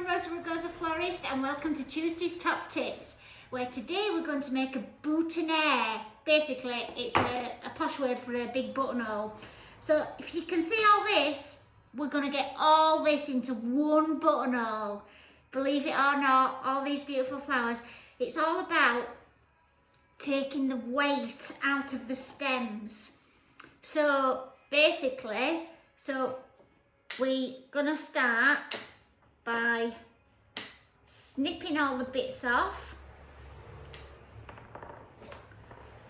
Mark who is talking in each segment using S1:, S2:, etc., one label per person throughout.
S1: Rosemary Goes a Florist and welcome to Tuesday's Top Tips, where today we're going to make a buttonaire. Basically, it's a posh word for a big buttonhole. So if you can see all this, we're going to get all this into one buttonhole. Believe it or not, all these beautiful flowers. It's all about taking the weight out of the stems. So basically, we're going to start by snipping all the bits off,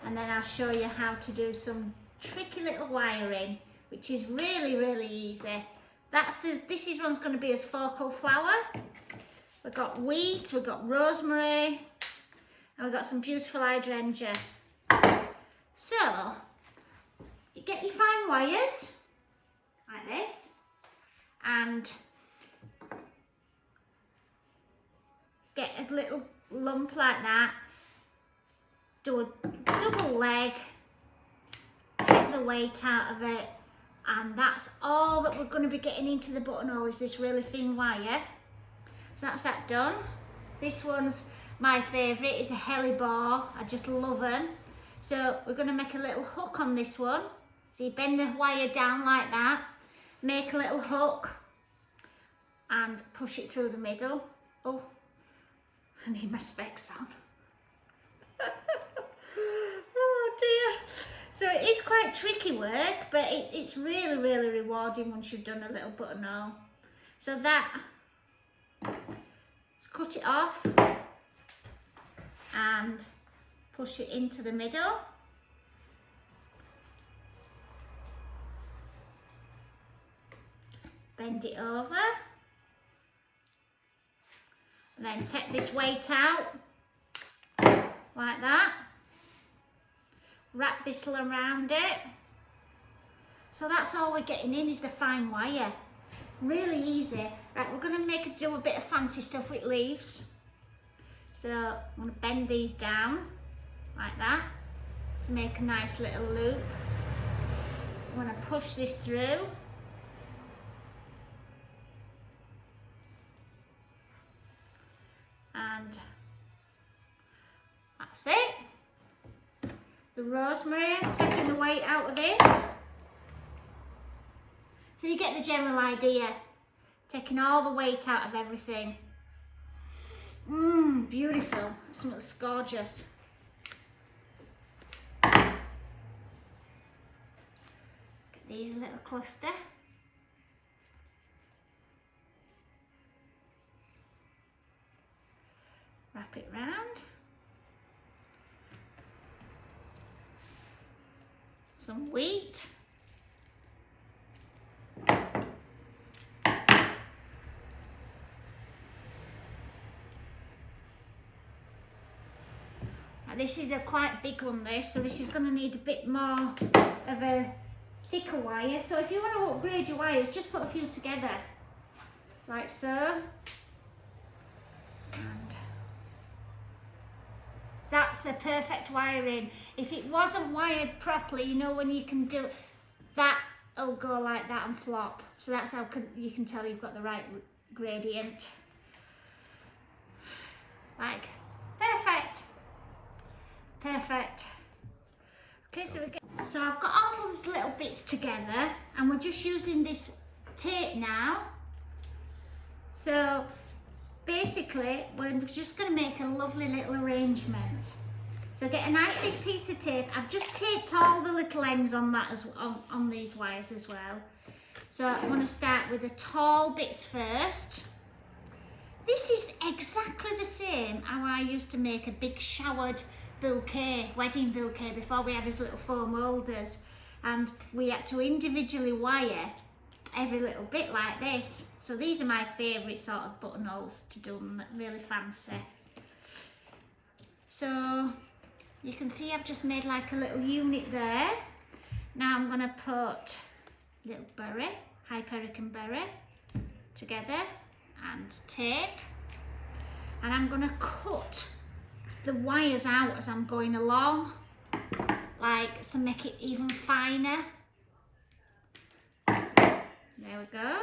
S1: and then I'll show you how to do some tricky little wiring, which is really easy. This one's going to be as focal flower. We've got wheat, we've got rosemary, and we've got some beautiful hydrangea. So you get your fine wires like this, and get a little lump like that, do a double leg, take the weight out of it, and that's all that we're going to be getting into the buttonhole is this really thin wire. So that's that done. This one's my favourite, it's a heliborus, I just love them. So we're going to make a little hook on this one. So you bend the wire down like that, make a little hook and push it through the middle. Oh, I need my specs on. Oh dear. So it is quite tricky work, but it's really rewarding once you've done a little buttonhole. So that, let's cut it off and push it into the middle. Bend it over. And then take this weight out, like that. Wrap this around it. So that's all we're getting in is the fine wire. Really easy. Right, we're going to do a bit of fancy stuff with leaves. So I'm going to bend these down, like that, to make a nice little loop. I'm going to push this through. And that's it. The rosemary, taking the weight out of this. So you get the general idea. Taking all the weight out of everything. Beautiful. Smells gorgeous. Get these a little cluster. Wrap it round. Some wheat. Now this is a quite big one, so this is going to need a bit more of a thicker wire. So if you want to upgrade your wires, just put a few together, like so. That's the perfect wiring. If it wasn't wired properly, you know, when you can do that, it'll go like that and flop. So that's how you can tell you've got the right gradient. Like, perfect. Perfect. Okay, so I've got all those little bits together, and we're just using this tape now. So basically, we're just going to make a lovely little arrangement. So get a nice big piece of tape. I've just taped all the little ends on that on these wires as well. So I'm going to start with the tall bits first. This is exactly the same how I used to make a big showered bouquet, wedding bouquet, before we had these little foam holders, and we had to individually wire every little bit like this. So these are my favourite sort of buttonholes to do them really fancy. So you can see I've just made like a little unit there. Now I'm going to put a little berry, hypericum berry, together and tape. And I'm going to cut the wires out as I'm going along, like to make it even finer. There we go.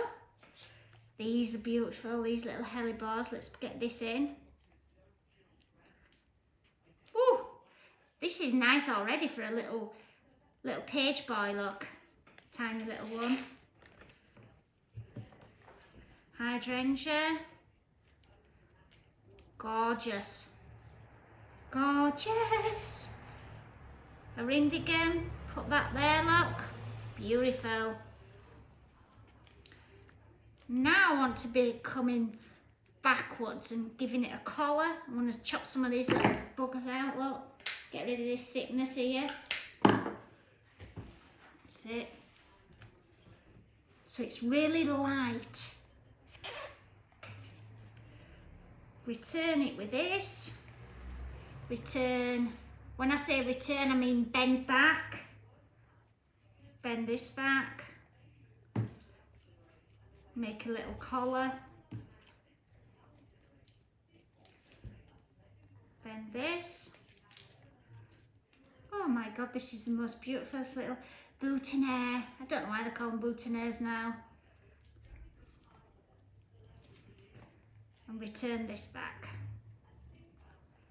S1: These are beautiful, these little heliborus. Let's get this in. Ooh, this is nice already for a little page boy, look. Tiny little one. Hydrangea. Gorgeous. Gorgeous. Eryindigum. Put that there, look. Beautiful. Now I want to be coming backwards and giving it a collar. I'm going to chop some of these little buggers out, look. Get rid of this thickness here. That's it. So it's really light. Return it with this. Return, when I say return, I mean bend back. Bend this back. Make a little collar. Bend this. Oh my God, this is the most beautiful little Buttonaire. I don't know why they call them Buttonaires now. And return this back.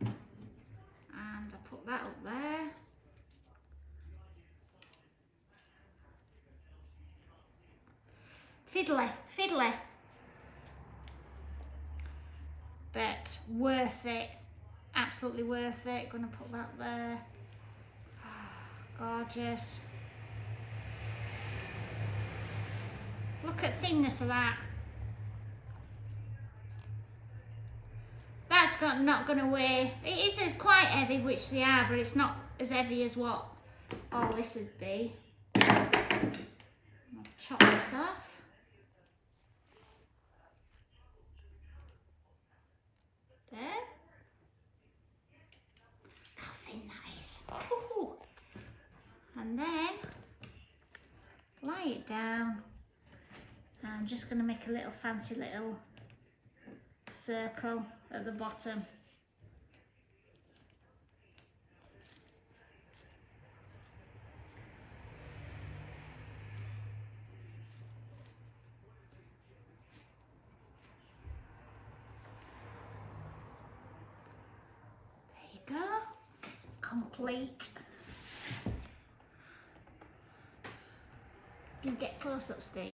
S1: And I put that up there. Fiddly, fiddly. But worth it. Absolutely worth it. Gonna put that there. Gorgeous. Look at the thinness of that. That's not going to weigh. It is quite heavy, which they are, but it's not as heavy as what all this would be. I'll chop this off. There. How thin that is. Ooh. And then lie it down. I'm just going to make a little fancy little circle at the bottom. There you go. Complete. You can get close up, Steve.